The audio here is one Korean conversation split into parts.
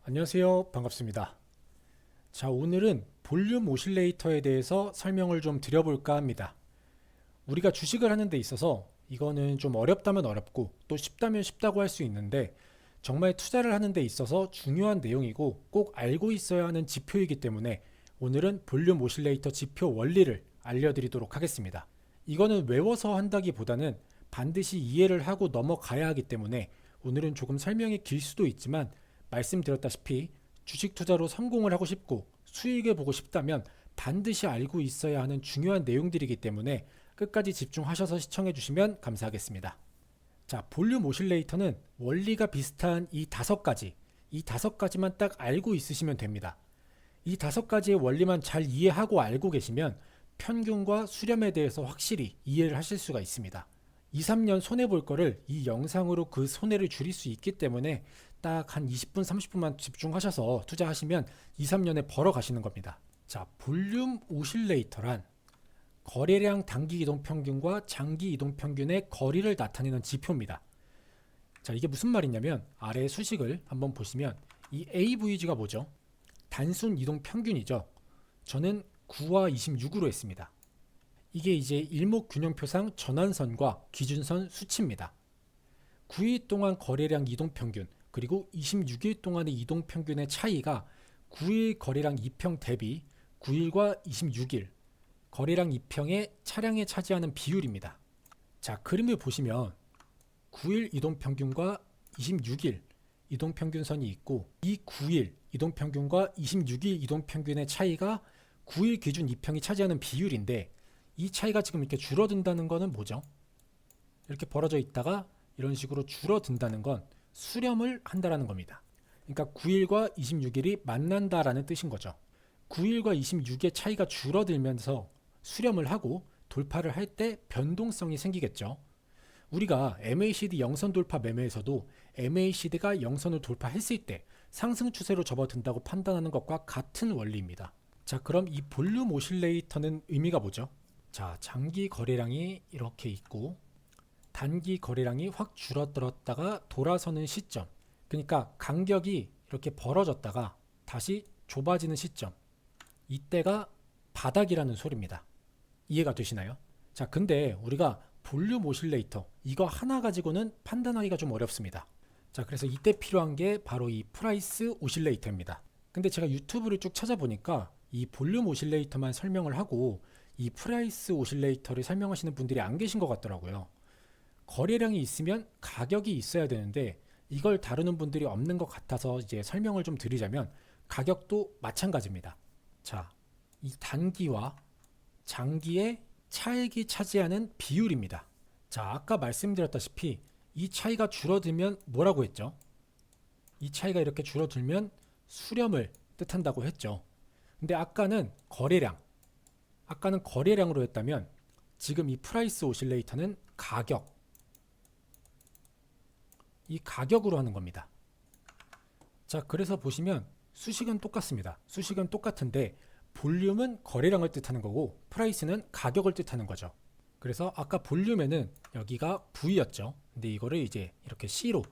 안녕하세요. 반갑습니다. 자, 오늘은 볼륨 오실레이터에 대해서 설명을 좀 드려볼까 합니다. 우리가 주식을 하는 데 있어서 이거는 좀 어렵다면 어렵고 또 쉽다면 쉽다고 할 수 있는데 정말 투자를 하는 데 있어서 중요한 내용이고 꼭 알고 있어야 하는 지표이기 때문에 오늘은 볼륨 오실레이터 지표 원리를 알려드리도록 하겠습니다. 이거는 외워서 한다기보다는 반드시 이해를 하고 넘어가야 하기 때문에 오늘은 조금 설명이 길 수도 있지만 말씀드렸다시피 주식 투자로 성공을 하고 싶고 수익을 보고 싶다면 반드시 알고 있어야 하는 중요한 내용들이기 때문에 끝까지 집중하셔서 시청해 주시면 감사하겠습니다. 자, 볼륨 오실레이터는 원리가 비슷한 이 다섯 가지만 딱 알고 있으시면 됩니다. 이 다섯 가지의 원리만 잘 이해하고 알고 계시면 편균과 수렴에 대해서 확실히 이해를 하실 수가 있습니다. 2, 3년 손해볼 거를 이 영상으로 그 손해를 줄일 수 있기 때문에 딱 한 20분, 30분만 집중하셔서 투자하시면 2, 3년에 벌어 가시는 겁니다. 자, 볼륨 오실레이터란 거래량 단기 이동 평균과 장기 이동 평균의 거리를 나타내는 지표입니다. 자, 이게 무슨 말이냐면 아래 수식을 한번 보시면 이 AVG가 뭐죠? 단순 이동 평균이죠. 저는 9와 26으로 했습니다. 이게 이제 일목균형표상 전환선과 기준선 수치입니다. 9일 동안 거래량 이동 평균 그리고 26일 동안의 이동 평균의 차이가 9일 거래량 2평 대비 9일과 26일 거래량 2평의 차량에 차지하는 비율입니다. 자, 그림을 보시면 9일 이동 평균과 26일 이동 평균선이 있고 이 9일 이동 평균과 26일 이동 평균의 차이가 9일 기준 2평이 차지하는 비율인데 이 차이가 지금 이렇게 줄어든다는 것은 뭐죠? 이렇게 벌어져 있다가 이런 식으로 줄어든다는 건 수렴을 한다라는 겁니다. 그러니까 9일과 26일이 만난다라는 뜻인 거죠. 9일과 26의 차이가 줄어들면서 수렴을 하고 돌파를 할 때 변동성이 생기겠죠. 우리가 MACD 영선 돌파 매매에서도 MACD가 영선을 돌파했을 때 상승 추세로 접어든다고 판단하는 것과 같은 원리입니다. 자, 그럼 이 볼륨 오실레이터는 의미가 뭐죠? 자, 장기 거래량이 이렇게 있고 단기 거래량이 확 줄어들었다가 돌아서는 시점, 그러니까 간격이 이렇게 벌어졌다가 다시 좁아지는 시점, 이때가 바닥이라는 소리입니다. 이해가 되시나요? 자, 근데 우리가 볼륨 오실레이터 이거 하나 가지고는 판단하기가 좀 어렵습니다. 자, 그래서 이때 필요한 게 바로 이 프라이스 오실레이터입니다. 근데 제가 유튜브를 쭉 찾아보니까 이 볼륨 오실레이터만 설명을 하고 이 프라이스 오실레이터를 설명하시는 분들이 안 계신 것 같더라고요. 거래량이 있으면 가격이 있어야 되는데 이걸 다루는 분들이 없는 것 같아서 이제 설명을 좀 드리자면 가격도 마찬가지입니다. 자, 이 단기와 장기의 차익이 차지하는 비율입니다. 자, 아까 말씀드렸다시피 이 차이가 줄어들면 뭐라고 했죠? 이 차이가 이렇게 줄어들면 수렴을 뜻한다고 했죠. 근데 아까는 거래량으로 했다면 지금 이 프라이스 오실레이터는 이 가격으로 하는 겁니다. 자, 그래서 보시면 수식은 똑같습니다. 수식은 똑같은데 볼륨은 거래량을 뜻하는 거고 프라이스는 가격을 뜻하는 거죠. 그래서 아까 볼륨에는 여기가 V였죠. 근데 이거를 이제 이렇게 C로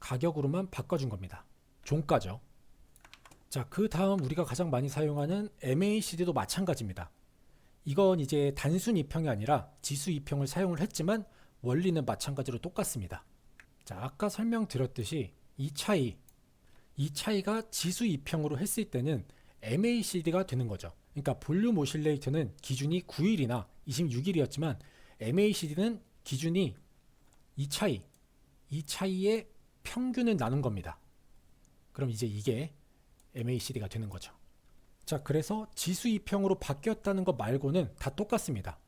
가격으로만 바꿔준 겁니다. 종가죠. 자, 그 다음 우리가 가장 많이 사용하는 MACD도 마찬가지입니다. 이건 이제 단순 이평이 아니라 지수 이평을 사용을 했지만 원리는 마찬가지로 똑같습니다. 자, 아까 설명드렸듯이 이 차이가 지수 이평으로 했을 때는 MACD가 되는 거죠. 그러니까 볼륨 오실레이터는 기준이 9일이나 26일이었지만 MACD는 기준이 이 차이의 평균을 나눈 겁니다. 그럼 이제 이게 MACD가 되는 거죠. 자, 그래서 지수 이평으로 바뀌었다는 것 말고는 다 똑같습니다.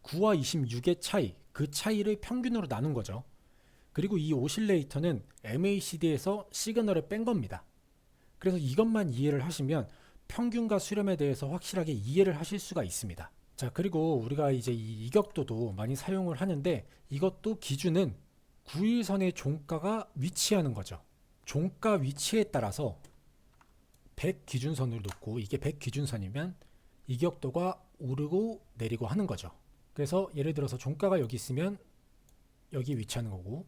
9와 26의 차이, 그 차이를 평균으로 나눈 거죠. 그리고 이 오실레이터는 MACD에서 시그널을 뺀 겁니다. 그래서 이것만 이해를 하시면 평균과 수렴에 대해서 확실하게 이해를 하실 수가 있습니다. 자, 그리고 우리가 이제 이 이격도도 많이 사용을 하는데 이것도 기준은 9일선의 종가가 위치하는 거죠. 종가 위치에 따라서 100 기준선을 놓고 이게 100 기준선이면 이격도가 오르고 내리고 하는 거죠. 그래서 예를 들어서 종가가 여기 있으면 여기 위치하는 거고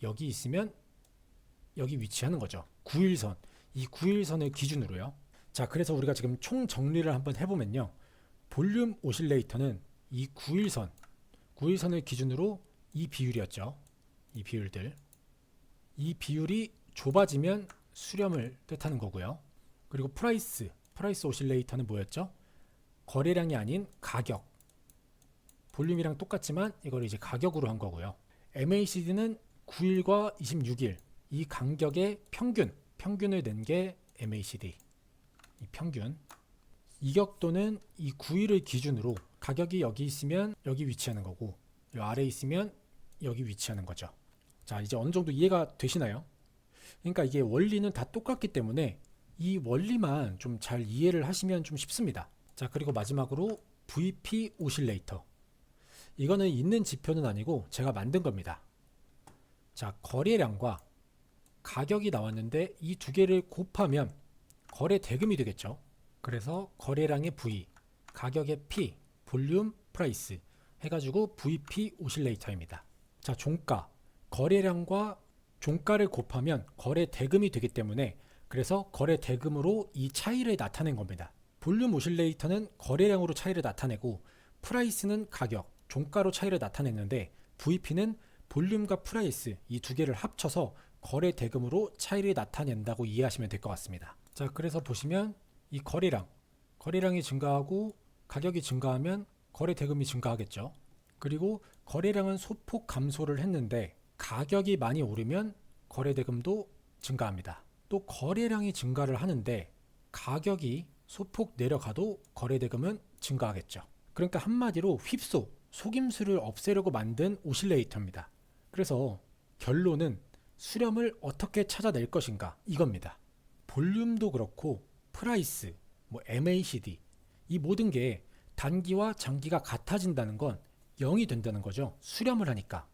여기 있으면 여기 위치하는 거죠. 9일선. 이 9일선을 기준으로요. 자, 그래서 우리가 지금 총 정리를 한번 해보면요. 볼륨 오실레이터는 이 9일선을 기준으로 이 비율이었죠. 이 비율들. 이 비율이 좁아지면 수렴을 뜻하는 거고요. 그리고 프라이스 오실레이터는 뭐였죠? 거래량이 아닌 가격. 볼륨이랑 똑같지만 이걸 이제 가격으로 한 거고요. MACD는 9일과 26일 이 간격의 평균을 낸 게 MACD. 이 평균. 이격도는 이 9일을 기준으로 가격이 여기 있으면 여기 위치하는 거고, 이 아래 있으면 여기 위치하는 거죠. 자, 이제 어느 정도 이해가 되시나요? 그러니까 이게 원리는 다 똑같기 때문에 이 원리만 좀 잘 이해를 하시면 좀 쉽습니다. 자, 그리고 마지막으로 VP 오실레이터. 이거는 있는 지표는 아니고 제가 만든 겁니다. 자, 거래량과 가격이 나왔는데 이 두 개를 곱하면 거래 대금이 되겠죠. 그래서 거래량의 V, 가격의 P, 볼륨, 프라이스 해가지고 VP 오실레이터입니다. 자, 종가, 거래량과 종가를 곱하면 거래 대금이 되기 때문에 그래서 거래 대금으로 이 차이를 나타낸 겁니다. 볼륨 오실레이터는 거래량으로 차이를 나타내고 프라이스는 가격, 종가로 차이를 나타냈는데 VP는 볼륨과 프라이스 이 두 개를 합쳐서 거래 대금으로 차이를 나타낸다고 이해하시면 될 것 같습니다. 자, 그래서 보시면 이 거래량이 증가하고 가격이 증가하면 거래 대금이 증가하겠죠. 그리고 거래량은 소폭 감소를 했는데 가격이 많이 오르면 거래 대금도 증가합니다. 또 거래량이 증가를 하는데 가격이 소폭 내려가도 거래 대금은 증가하겠죠. 그러니까 한마디로 속임수를 없애려고 만든 오실레이터입니다. 그래서 결론은 수렴을 어떻게 찾아낼 것인가 이겁니다. 볼륨도 그렇고 프라이스, MACD 이 모든 게 단기와 장기가 같아진다는 건 0이 된다는 거죠. 수렴을 하니까.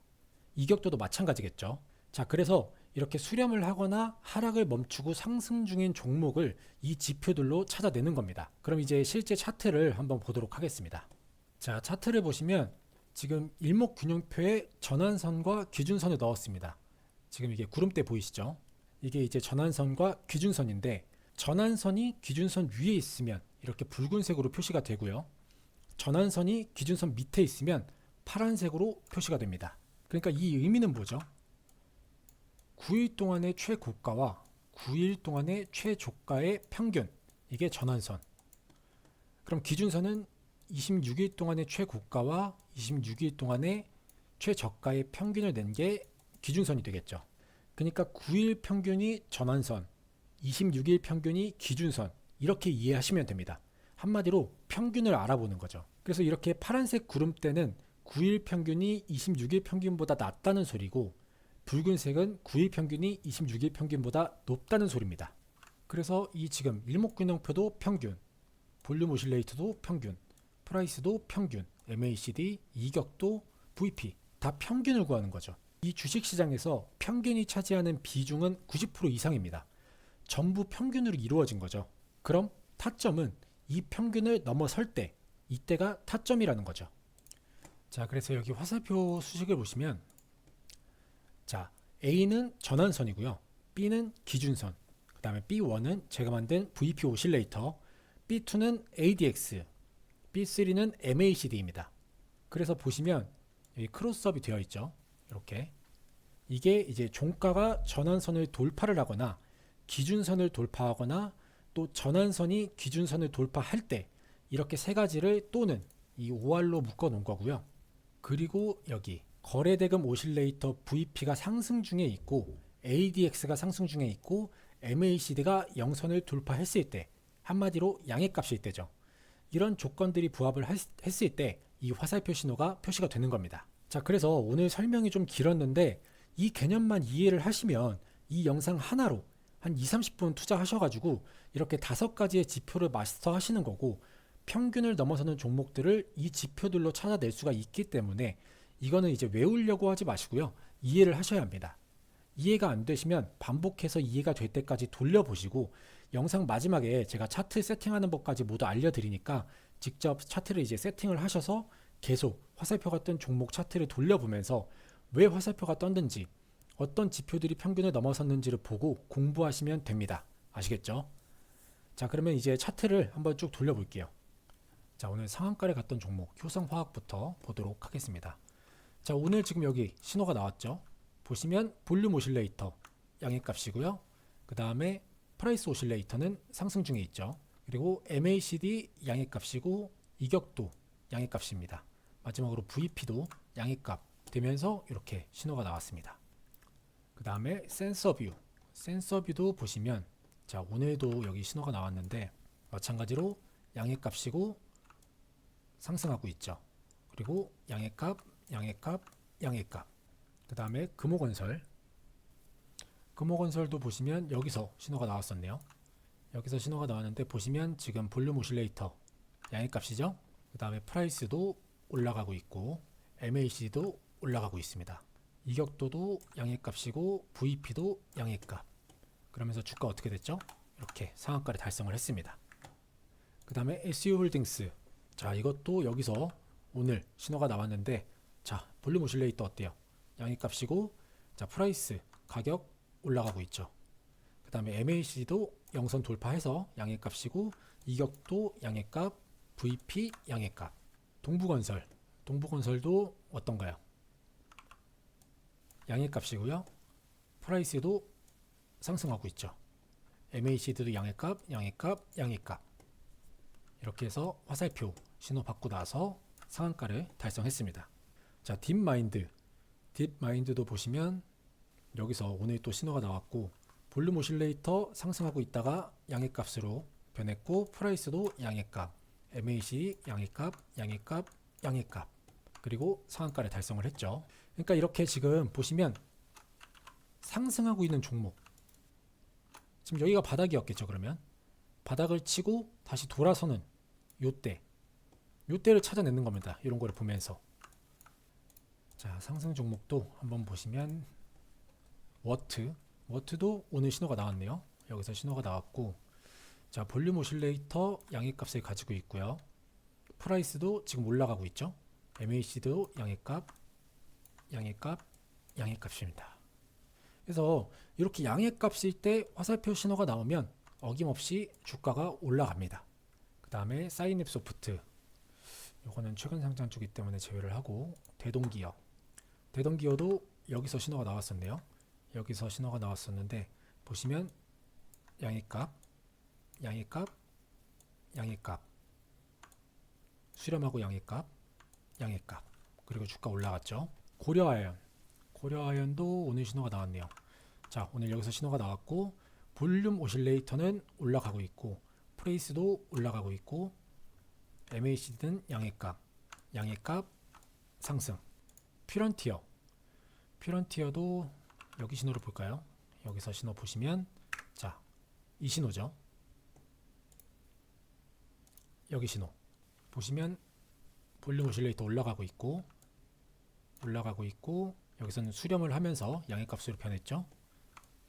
이격도도 마찬가지겠죠. 자, 그래서 이렇게 수렴을 하거나 하락을 멈추고 상승 중인 종목을 이 지표들로 찾아내는 겁니다. 그럼 이제 실제 차트를 한번 보도록 하겠습니다. 자, 차트를 보시면 지금 일목균형표에 전환선과 기준선을 넣었습니다. 지금 이게 구름대 보이시죠? 이게 이제 전환선과 기준선인데 전환선이 기준선 위에 있으면 이렇게 붉은색으로 표시가 되고요. 전환선이 기준선 밑에 있으면 파란색으로 표시가 됩니다. 그러니까 이 의미는 뭐죠? 9일 동안의 최고가와 9일 동안의 최저가의 평균, 이게 전환선. 그럼 기준선은 26일 동안의 최고가와 26일 동안의 최저가의 평균을 낸 게 기준선이 되겠죠. 그러니까 9일 평균이 전환선, 26일 평균이 기준선, 이렇게 이해하시면 됩니다. 한마디로 평균을 알아보는 거죠. 그래서 이렇게 파란색 구름대는 9일 평균이 26일 평균보다 낮다는 소리고 붉은색은 9일 평균이 26일 평균보다 높다는 소리입니다. 그래서 이 지금 일목균형표도 평균, 볼륨 오실레이터도 평균, 프라이스도 평균, MACD, 이격도, VP 다 평균을 구하는 거죠. 이 주식시장에서 평균이 차지하는 비중은 90% 이상입니다. 전부 평균으로 이루어진 거죠. 그럼 타점은 이 평균을 넘어설 때 이때가 타점이라는 거죠. 자, 그래서 여기 화살표 수식을 보시면 자, A는 전환선이고요. B는 기준선. 그 다음에 B1은 제가 만든 VP 오실레이터, B2는 ADX, B3는 MACD입니다. 그래서 보시면 여기 크로스업이 되어 있죠. 이렇게. 이게 이제 종가가 전환선을 돌파를 하거나 기준선을 돌파하거나 또 전환선이 기준선을 돌파할 때 이렇게 세 가지를 또는 이 5알로 묶어 놓은 거고요. 그리고 여기 거래대금 오실레이터 VP가 상승 중에 있고 ADX가 상승 중에 있고 MACD가 영선을 돌파했을 때 한마디로 양해값일 때죠. 이런 조건들이 부합을 했을 때 이 화살표 신호가 표시가 되는 겁니다. 자, 그래서 오늘 설명이 좀 길었는데 이 개념만 이해를 하시면 이 영상 하나로 한 20-30분 투자하셔가지고 이렇게 5가지의 지표를 마스터 하시는 거고 평균을 넘어서는 종목들을 이 지표들로 찾아낼 수가 있기 때문에 이거는 이제 외우려고 하지 마시고요. 이해를 하셔야 합니다. 이해가 안 되시면 반복해서 이해가 될 때까지 돌려보시고 영상 마지막에 제가 차트 세팅하는 법까지 모두 알려드리니까 직접 차트를 이제 세팅을 하셔서 계속 화살표가 뜬 종목 차트를 돌려보면서 왜 화살표가 떴는지 어떤 지표들이 평균을 넘어섰는지를 보고 공부하시면 됩니다. 아시겠죠? 자, 그러면 이제 차트를 한번 쭉 돌려볼게요. 자, 오늘 상한가를 갔던 종목 효성화학부터 보도록 하겠습니다. 자, 오늘 지금 여기 신호가 나왔죠? 보시면 볼륨 오실레이터 양해값이고요. 그 다음에 프라이스 오실레이터는 상승 중에 있죠. 그리고 MACD 양해값이고 이격도 양해값입니다. 마지막으로 VP도 양해값 되면서 이렇게 신호가 나왔습니다. 그 다음에 센서뷰도 보시면 자, 오늘도 여기 신호가 나왔는데 마찬가지로 양해값이고 상승하고 있죠. 그리고 양해값, 그 다음에 금호건설도 보시면 여기서 신호가 나왔었네요. 여기서 신호가 나왔는데 보시면 지금 볼륨 오실레이터 양해값이죠. 그 다음에 프라이스도 올라가고 있고 MAC도 올라가고 있습니다. 이격도도 양해값이고 VP도 양해값. 그러면서 주가 어떻게 됐죠? 이렇게 상한가를 달성을 했습니다. 그 다음에 SU홀딩스. 자, 이것도 여기서 오늘 신호가 나왔는데 자, 볼륨 오실레이터 어때요? 양해값이고 자, 프라이스 가격 올라가고 있죠. 그 다음에 MAC도 영선 돌파해서 양해값이고 이격도 양해값, VP 양해값. 동부건설도 어떤가요? 양해값이고요. 프라이스도 상승하고 있죠. MACD도 양해값. 이렇게 해서 화살표 신호 받고 나서 상한가를 달성했습니다. 자, 딥마인드도 보시면 여기서 오늘 또 신호가 나왔고 볼륨 오실레이터 상승하고 있다가 양해값으로 변했고 프라이스도 양해값, MACD 양해값. 그리고 상한가를 달성을 했죠. 그러니까 이렇게 지금 보시면 상승하고 있는 종목 지금 여기가 바닥이었겠죠. 그러면 바닥을 치고 다시 돌아서는 요때를 찾아내는 겁니다. 이런 거를 보면서 자, 상승 종목도 한번 보시면 워트도 오늘 신호가 나왔네요. 여기서 신호가 나왔고 자, 볼륨 오실레이터 양해값을 가지고 있고요. 프라이스도 지금 올라가고 있죠. MAC도 양해값입니다. 그래서 이렇게 양해값일 때 화살표 신호가 나오면 어김없이 주가가 올라갑니다. 그 다음에 사이냅소프트, 이거는 최근 상장 주기 때문에 제외를 하고 대동기어도 여기서 신호가 나왔었네요. 여기서 신호가 나왔었는데 보시면 양해값, 수렴하고 양해값, 그리고 주가 올라갔죠. 고려아연도 오늘 신호가 나왔네요. 자, 오늘 여기서 신호가 나왔고 볼륨 오실레이터는 올라가고 있고 프레이스도 올라가고 있고 MACD는 양해값 상승. 퓨런티어도 여기 신호를 볼까요? 여기서 신호 보시면 자, 이 신호죠. 여기 신호 보시면 볼륨 오실레이터 올라가고 있고 여기서는 수렴을 하면서 양해값으로 변했죠.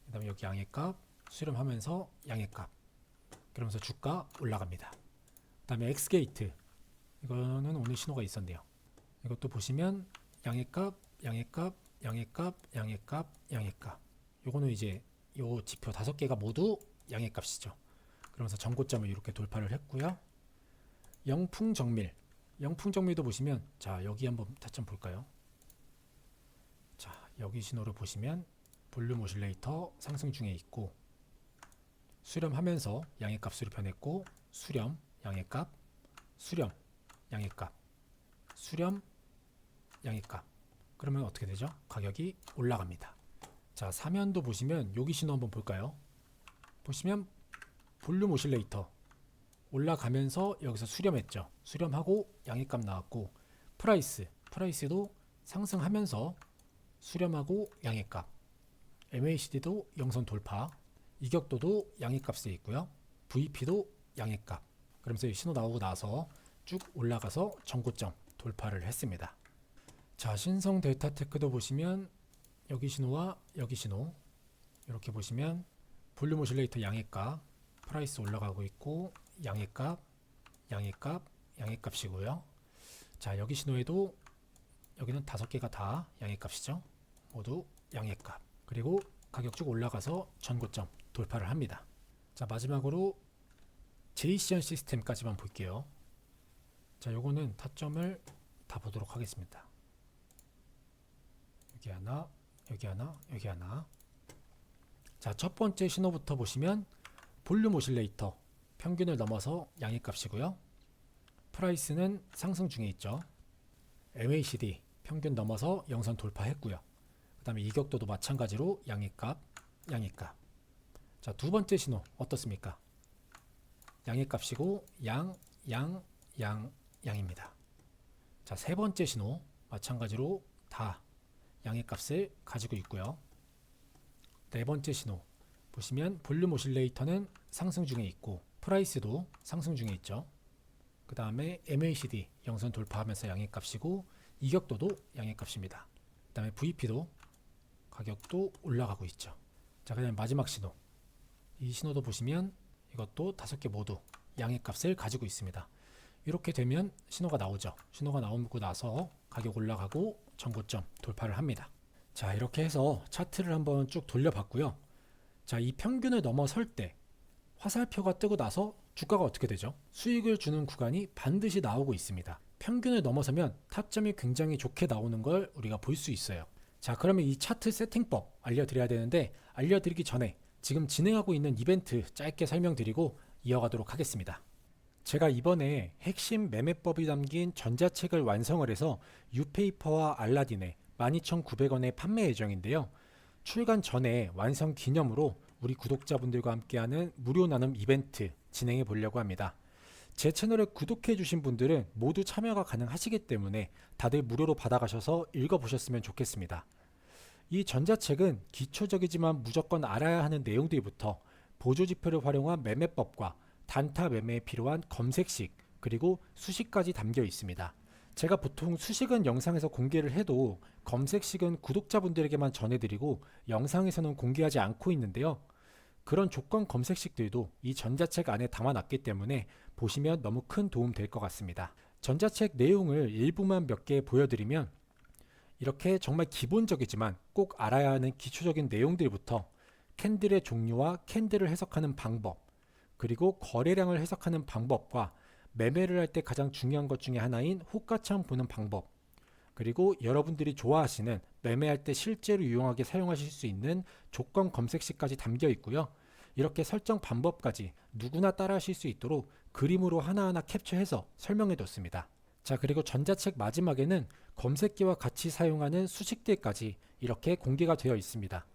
그 다음에 여기 양해값 수렴하면서 양해값, 그러면서 주가 올라갑니다. 그 다음에 엑스게이트, 이거는 오늘 신호가 있었네요. 이것도 보시면 양해값. 요거는 이제 요 지표 5개가 모두 양해값이죠. 그러면서 전고점을 이렇게 돌파를 했고요. 영풍정밀도 보시면 자, 여기 한번 타점 볼까요? 자, 여기 신호를 보시면 볼륨 오실레이터 상승 중에 있고 수렴하면서 양해값으로 변했고 수렴 양해값, 그러면 어떻게 되죠? 가격이 올라갑니다. 자, 사면도 보시면 여기 신호 한번 볼까요? 보시면 볼륨 오실레이터 올라가면서 여기서 수렴했죠. 수렴하고 양해값 나왔고 프라이스도 상승하면서 수렴하고 양해값, MACD도 영선 돌파, 이격도도 양해값에 있고요. VP도 양해값. 그러면서 신호 나오고 나서 쭉 올라가서 전고점 돌파를 했습니다. 자, 신성 델타테크도 보시면 여기 신호와 여기 신호 이렇게 보시면 볼륨 오실레이터 양해값, 프라이스 올라가고 있고 양해값이고요. 자, 여기 신호에도 여기는 5개가 다 양해값이죠. 모두 양해값. 그리고 가격 쭉 올라가서 전고점 돌파를 합니다. 자, 마지막으로 JSON 시스템까지만 볼게요. 자, 요거는 타점을 다 보도록 하겠습니다. 여기 하나, 여기 하나, 여기 하나. 자, 첫 번째 신호부터 보시면 볼륨 오실레이터 평균을 넘어서 양의 값이고요. 프라이스는 상승 중에 있죠. MACD 평균 넘어서 영선 돌파했고요. 그 다음에 이격도도 마찬가지로 양의 값, 양의 값. 자, 두 번째 신호 어떻습니까? 양의 값이고 양입니다. 자, 세 번째 신호 마찬가지로 다 양의 값을 가지고 있고요. 네 번째 신호 보시면 볼륨 오실레이터는 상승 중에 있고 프라이스도 상승 중에 있죠. 그 다음에 MACD 영선 돌파하면서 양의 값이고 이격도도 양의 값입니다. 그 다음에 VP도 가격도 올라가고 있죠. 자, 그 다음에 마지막 신호, 이 신호도 보시면 이것도 5개 모두 양의 값을 가지고 있습니다. 이렇게 되면 신호가 나오죠. 신호가 나오고 나서 가격 올라가고 전고점 돌파를 합니다. 자, 이렇게 해서 차트를 한번 쭉 돌려봤고요. 자, 이 평균을 넘어설 때 화살표가 뜨고 나서 주가가 어떻게 되죠? 수익을 주는 구간이 반드시 나오고 있습니다. 평균을 넘어서면 타점이 굉장히 좋게 나오는 걸 우리가 볼 수 있어요. 자, 그러면 이 차트 세팅법 알려드려야 되는데, 알려드리기 전에 지금 진행하고 있는 이벤트 짧게 설명드리고 이어가도록 하겠습니다. 제가 이번에 핵심 매매법이 담긴 전자책을 완성을 해서 유페이퍼와 알라딘에 12,900원에 판매 예정인데요. 출간 전에 완성 기념으로 우리 구독자분들과 함께하는 무료 나눔 이벤트 진행해 보려고 합니다. 제 채널에 구독해 주신 분들은 모두 참여가 가능하시기 때문에 다들 무료로 받아가셔서 읽어보셨으면 좋겠습니다. 이 전자책은 기초적이지만 무조건 알아야 하는 내용들부터 보조지표를 활용한 매매법과 단타 매매에 필요한 검색식, 그리고 수식까지 담겨 있습니다. 제가 보통 수식은 영상에서 공개를 해도 검색식은 구독자분들에게만 전해드리고 영상에서는 공개하지 않고 있는데요. 그런 조건 검색식들도 이 전자책 안에 담아놨기 때문에 보시면 너무 큰 도움 될 것 같습니다. 전자책 내용을 일부만 몇 개 보여드리면, 이렇게 정말 기본적이지만 꼭 알아야 하는 기초적인 내용들부터 캔들의 종류와 캔들을 해석하는 방법, 그리고 거래량을 해석하는 방법과 매매를 할 때 가장 중요한 것 중에 하나인 호가창 보는 방법, 그리고 여러분들이 좋아하시는 매매할 때 실제로 유용하게 사용하실 수 있는 조건 검색식까지 담겨 있고요. 이렇게 설정 방법까지 누구나 따라 하실 수 있도록 그림으로 하나하나 캡처해서 설명해 뒀습니다. 자, 그리고 전자책 마지막에는 검색기와 같이 사용하는 수식들까지 이렇게 공개가 되어 있습니다.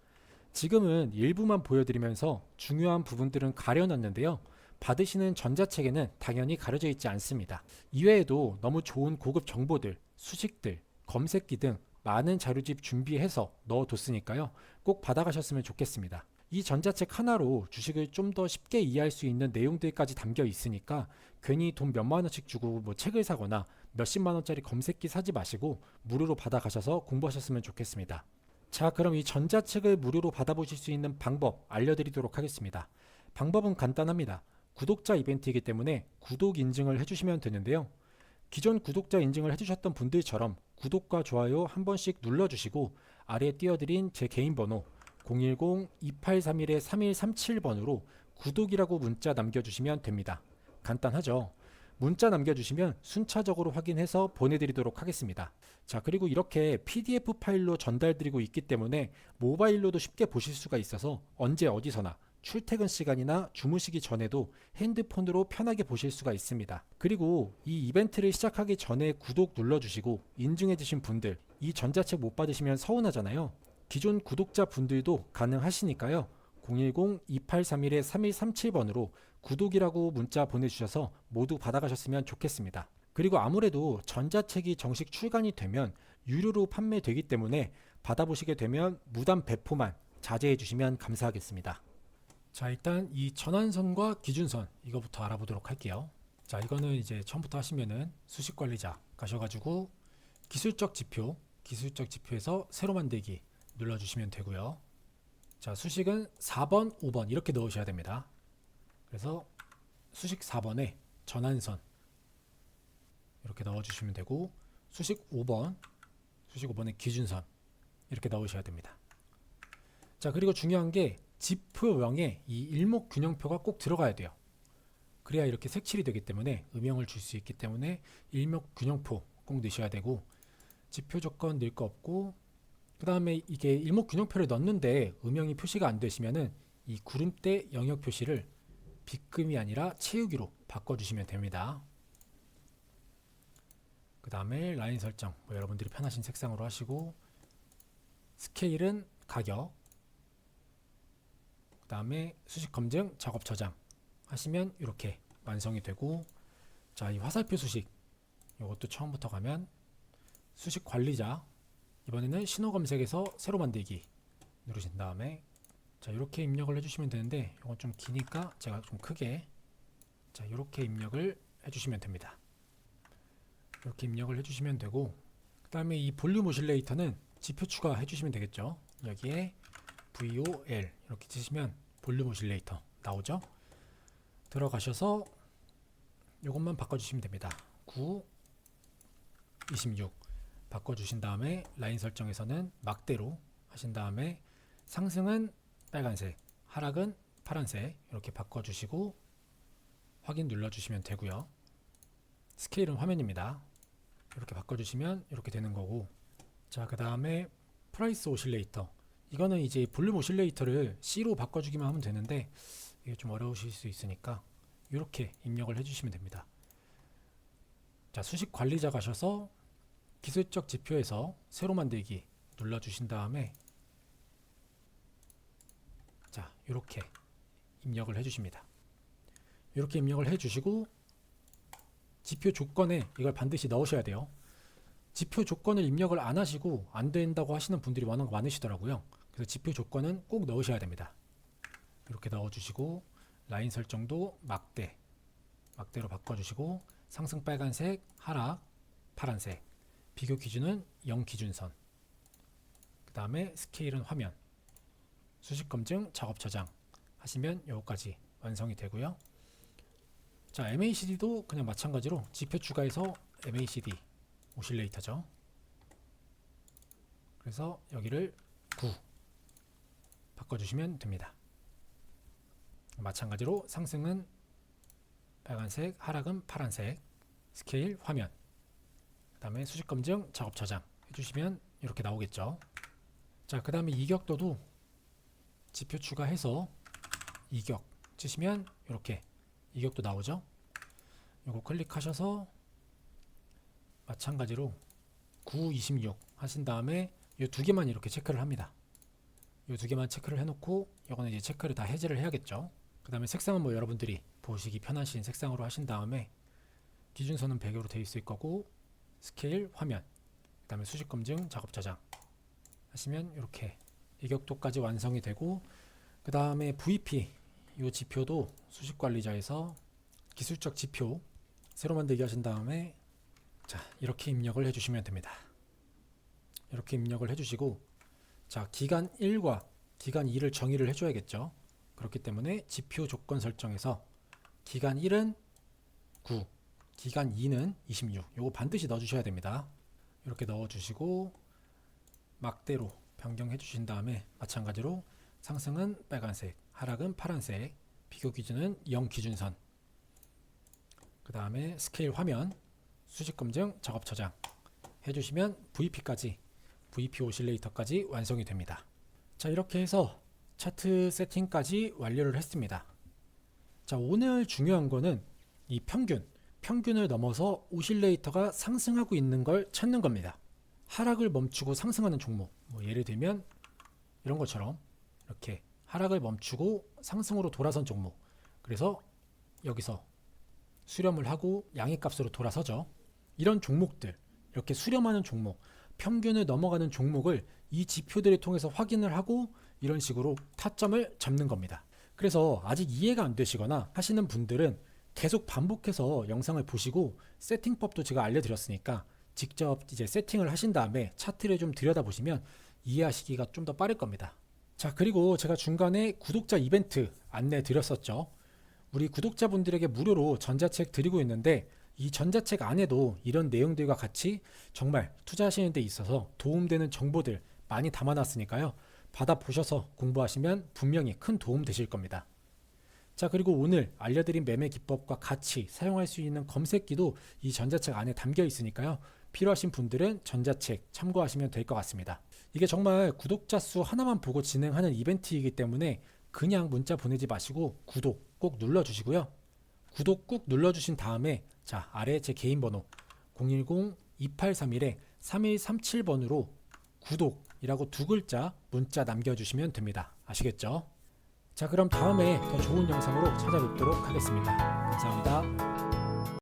지금은 일부만 보여드리면서 중요한 부분들은 가려놨는데요. 받으시는 전자책에는 당연히 가려져 있지 않습니다. 이외에도 너무 좋은 고급 정보들, 수식들, 검색기 등 많은 자료집 준비해서 넣어뒀으니까요. 꼭 받아가셨으면 좋겠습니다. 이 전자책 하나로 주식을 좀 더 쉽게 이해할 수 있는 내용들까지 담겨 있으니까 괜히 돈 몇만 원씩 주고 책을 사거나 몇십만 원짜리 검색기 사지 마시고 무료로 받아가셔서 공부하셨으면 좋겠습니다. 자, 그럼 이 전자책을 무료로 받아보실 수 있는 방법 알려드리도록 하겠습니다. 방법은 간단합니다. 구독자 이벤트이기 때문에 구독 인증을 해주시면 되는데요. 기존 구독자 인증을 해주셨던 분들처럼 구독과 좋아요 한 번씩 눌러주시고 아래에 띄워드린 제 개인 번호 010-2831-3137번으로 구독이라고 문자 남겨주시면 됩니다. 간단하죠? 문자 남겨주시면 순차적으로 확인해서 보내드리도록 하겠습니다. 자, 그리고 이렇게 PDF 파일로 전달드리고 있기 때문에 모바일로도 쉽게 보실 수가 있어서 언제 어디서나 출퇴근 시간이나 주무시기 전에도 핸드폰으로 편하게 보실 수가 있습니다. 그리고 이 이벤트를 시작하기 전에 구독 눌러주시고 인증해주신 분들, 이 전자책 못 받으시면 서운하잖아요. 기존 구독자 분들도 가능하시니까요. 010-2831-3137번으로 구독이라고 문자 보내주셔서 모두 받아가셨으면 좋겠습니다. 그리고 아무래도 전자책이 정식 출간이 되면 유료로 판매되기 때문에 받아보시게 되면 무단 배포만 자제해 주시면 감사하겠습니다. 자, 일단 이 전환선과 기준선 이거부터 알아보도록 할게요. 자, 이거는 이제 처음부터 하시면은 수식관리자 가셔가지고 기술적 지표에서 새로 만들기 눌러주시면 되고요. 자, 수식은 4번, 5번 이렇게 넣으셔야 됩니다. 그래서 수식 4번에 전환선 이렇게 넣어주시면 되고, 수식 5번에 기준선 이렇게 넣으셔야 됩니다. 자, 그리고 중요한 게 지표명에 이 일목균형표가 꼭 들어가야 돼요. 그래야 이렇게 색칠이 되기 때문에 음영을 줄 수 있기 때문에 일목균형표 꼭 넣으셔야 되고, 지표 조건 넣을 거 없고, 그 다음에 이게 일목균형표를 넣는데 음영이 표시가 안 되시면은 이 구름대 영역 표시를 빗금이 아니라 채우기로 바꿔주시면 됩니다. 그 다음에 라인 설정, 여러분들이 편하신 색상으로 하시고, 스케일은 가격, 그 다음에 수식 검증, 작업 저장 하시면 이렇게 완성이 되고, 자, 이 화살표 수식, 이것도 처음부터 가면 수식 관리자, 이번에는 신호 검색에서 새로 만들기 누르신 다음에, 자, 이렇게 입력을 해주시면 되는데, 이건 좀 기니까 제가 좀 크게, 자, 이렇게 입력을 해주시면 됩니다. 이렇게 입력을 해주시면 되고, 그 다음에 이 볼륨 오실레이터는 지표 추가해 주시면 되겠죠. 여기에 VOL 이렇게 치시면 볼륨 오실레이터 나오죠. 들어가셔서 이것만 바꿔주시면 됩니다. 9, 26 바꿔주신 다음에 라인 설정에서는 막대로 하신 다음에 상승은 빨간색, 하락은 파란색 이렇게 바꿔주시고 확인 눌러주시면 되고요. 스케일은 화면입니다. 이렇게 바꿔주시면 이렇게 되는 거고, 자, 그 다음에 프라이스 오실레이터, 이거는 이제 볼륨 오실레이터를 C로 바꿔주기만 하면 되는데 이게 좀 어려우실 수 있으니까 이렇게 입력을 해주시면 됩니다. 자, 수식 관리자 가셔서 기술적 지표에서 새로 만들기 눌러주신 다음에, 자, 이렇게 입력을 해주십니다. 이렇게 입력을 해주시고 지표 조건에 이걸 반드시 넣으셔야 돼요. 지표 조건을 입력을 안 하시고 안 된다고 하시는 분들이 워낙 많으시더라고요. 그래서 지표 조건은 꼭 넣으셔야 됩니다. 이렇게 넣어주시고 라인 설정도 막대로 바꿔주시고 상승 빨간색, 하락 파란색, 비교 기준은 0 기준선, 그 다음에 스케일은 화면, 수식 검증, 작업 저장 하시면 여기까지 완성이 되고요. 자, MACD도 그냥 마찬가지로 지표 추가해서 MACD 오실레이터죠. 그래서 여기를 9 바꿔주시면 됩니다. 마찬가지로 상승은 빨간색, 하락은 파란색, 스케일 화면, 그 다음에 수식 검증, 작업 저장 해주시면 이렇게 나오겠죠. 자, 그 다음에 이격도도 지표 추가해서 이격 치시면 이렇게 이격도 나오죠. 이거 클릭하셔서 마찬가지로 9, 26 하신 다음에 이 두 개만 이렇게 체크를 합니다. 이 두 개만 체크를 해놓고 이거는 이제 체크를 다 해제를 해야겠죠. 그 다음에 색상은 뭐 여러분들이 보시기 편하신 색상으로 하신 다음에 기준선은 배경으로 되어 있을 거고, 스케일 화면, 그 다음에 수식 검증, 작업 저장 하시면 이렇게 이격도까지 완성이 되고, 그 다음에 VP 이 지표도 수식 관리자에서 기술적 지표 새로 만들기 하신 다음에, 자, 이렇게 입력을 해주시면 됩니다. 이렇게 입력을 해주시고, 자, 기간 1과 기간 2를 정의를 해줘야겠죠. 그렇기 때문에 지표 조건 설정에서 기간 1은 9, 기간 2는 26, 요거 반드시 넣어주셔야 됩니다. 이렇게 넣어주시고 막대로 변경해 주신 다음에 마찬가지로 상승은 빨간색, 하락은 파란색, 비교 기준은 0 기준선, 그 다음에 스케일 화면, 수직 검증, 작업 저장 해주시면 VP까지, VP 오실레이터까지 완성이 됩니다. 자, 이렇게 해서 차트 세팅까지 완료를 했습니다. 자, 오늘 중요한 거는 이 평균을 넘어서 오실레이터가 상승하고 있는 걸 찾는 겁니다. 하락을 멈추고 상승하는 종목, 뭐 예를 들면 이런 것처럼 이렇게 하락을 멈추고 상승으로 돌아선 종목, 그래서 여기서 수렴을 하고 양의값으로 돌아서죠. 이런 종목들, 이렇게 수렴하는 종목, 평균을 넘어가는 종목을 이 지표들을 통해서 확인을 하고 이런 식으로 타점을 잡는 겁니다. 그래서 아직 이해가 안 되시거나 하시는 분들은 계속 반복해서 영상을 보시고 세팅법도 제가 알려드렸으니까 직접 이제 세팅을 하신 다음에 차트를 좀 들여다보시면 이해하시기가 좀 더 빠를 겁니다. 자, 그리고 제가 중간에 구독자 이벤트 안내 드렸었죠. 우리 구독자분들에게 무료로 전자책 드리고 있는데, 이 전자책 안에도 이런 내용들과 같이 정말 투자하시는 데 있어서 도움되는 정보들 많이 담아놨으니까요. 받아보셔서 공부하시면 분명히 큰 도움 되실 겁니다. 자, 그리고 오늘 알려드린 매매 기법과 같이 사용할 수 있는 검색기도 이 전자책 안에 담겨 있으니까요. 필요하신 분들은 전자책 참고하시면 될 것 같습니다. 이게 정말 구독자 수 하나만 보고 진행하는 이벤트이기 때문에 그냥 문자 보내지 마시고 구독 꼭 눌러주시고요. 구독 꾹 눌러주신 다음에 자, 아래 제 개인 번호 010-2831-3137번으로 구독이라고 두 글자 문자 남겨주시면 됩니다. 아시겠죠? 자, 그럼 다음에 더 좋은 영상으로 찾아뵙도록 하겠습니다. 감사합니다.